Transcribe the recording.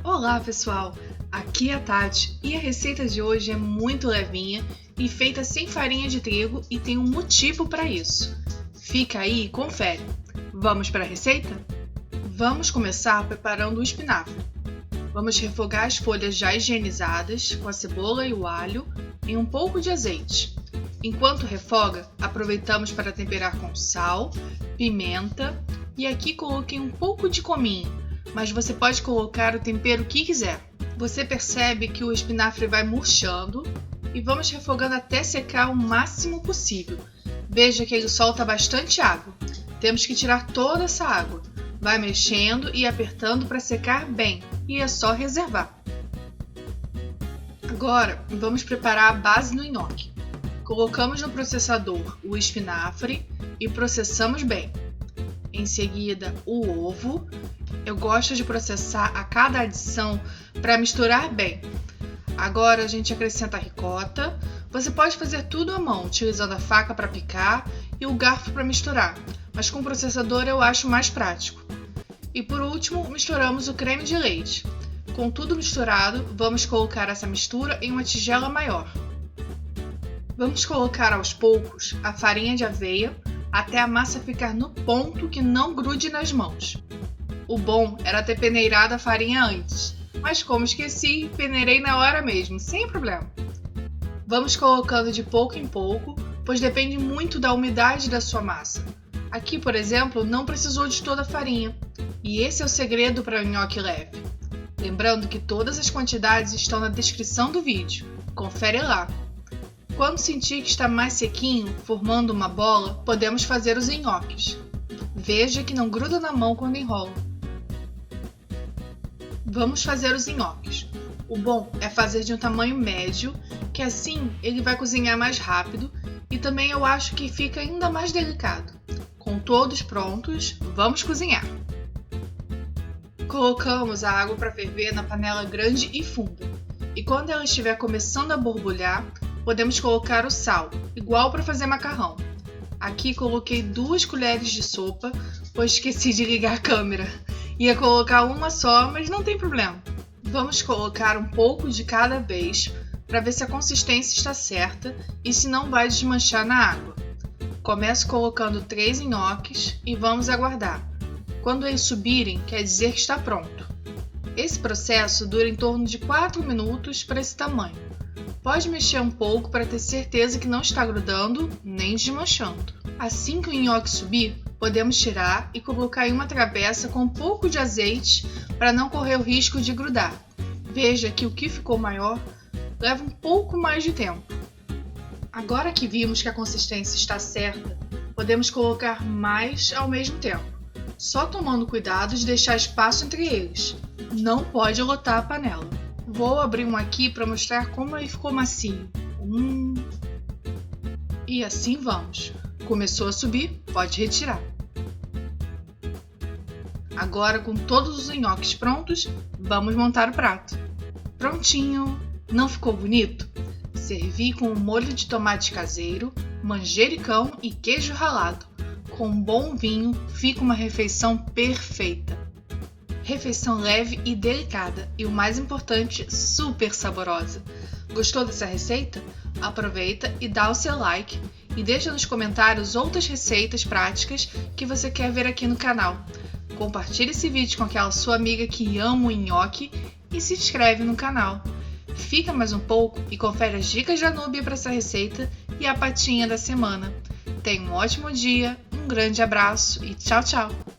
Olá pessoal, aqui é a Tati e a receita de hoje é muito levinha e feita sem farinha de trigo e tem um motivo para isso. Fica aí e confere. Vamos para a receita? Vamos começar preparando o espinafre. Vamos refogar as folhas já higienizadas com a cebola e o alho em um pouco de azeite. Enquanto refoga, aproveitamos para temperar com sal, pimenta e aqui coloquei um pouco de cominho, mas você pode colocar o tempero que quiser. Você percebe que o espinafre vai murchando e vamos refogando até secar o máximo possível. Veja que ele solta bastante água. Temos que tirar toda essa água. Vai mexendo e apertando para secar bem e é só reservar. Agora vamos preparar a base no nhoque. Colocamos no processador o espinafre e processamos bem. Em seguida, o ovo. Eu gosto de processar a cada adição para misturar bem. Agora a gente acrescenta a ricota. Você pode fazer tudo à mão, utilizando a faca para picar e o garfo para misturar, mas com o processador eu acho mais prático. E por último, misturamos o creme de leite. Com tudo misturado, vamos colocar essa mistura em uma tigela maior. Vamos colocar aos poucos a farinha de aveia até a massa ficar no ponto que não grude nas mãos. O bom era ter peneirado a farinha antes, mas como esqueci, peneirei na hora mesmo, sem problema. Vamos colocando de pouco em pouco, pois depende muito da umidade da sua massa. Aqui, por exemplo, não precisou de toda a farinha, e esse é o segredo para o nhoque leve. Lembrando que todas as quantidades estão na descrição do vídeo, confere lá. Quando sentir que está mais sequinho, formando uma bola, podemos fazer os nhoques. Veja que não gruda na mão quando enrola. Vamos fazer os nhoques. O bom é fazer de um tamanho médio, que assim ele vai cozinhar mais rápido e também eu acho que fica ainda mais delicado. Com todos prontos, vamos cozinhar. Colocamos a água para ferver na panela grande e funda. E quando ela estiver começando a borbulhar, podemos colocar o sal, igual para fazer macarrão. Aqui coloquei 2 colheres de sopa, pois esqueci de ligar a câmera. Ia colocar uma só, mas não tem problema. Vamos colocar um pouco de cada vez para ver se a consistência está certa e se não vai desmanchar na água. Começo colocando 3 nhoques e vamos aguardar. Quando eles subirem, quer dizer que está pronto. Esse processo dura em torno de 4 minutos para esse tamanho. Pode mexer um pouco para ter certeza que não está grudando nem desmanchando. Assim que o nhoque subir, podemos tirar e colocar em uma travessa com um pouco de azeite para não correr o risco de grudar. Veja que o que ficou maior leva um pouco mais de tempo. Agora que vimos que a consistência está certa, podemos colocar mais ao mesmo tempo, só tomando cuidado de deixar espaço entre eles. Não pode lotar a panela. Vou abrir um aqui para mostrar como ele ficou macio. E assim vamos. Começou a subir, pode retirar. Agora, com todos os nhoques prontos, vamos montar o prato. Prontinho! Não ficou bonito? Servi com um molho de tomate caseiro, manjericão e queijo ralado. Com um bom vinho, fica uma refeição perfeita. Refeição leve e delicada e, o mais importante, super saborosa. Gostou dessa receita? Aproveita e dá o seu like e deixa nos comentários outras receitas práticas que você quer ver aqui no canal. Compartilhe esse vídeo com aquela sua amiga que ama o nhoque e se inscreve no canal. Fica mais um pouco e confere as dicas da Núbia para essa receita e a patinha da semana. Tenha um ótimo dia, um grande abraço e tchau, tchau!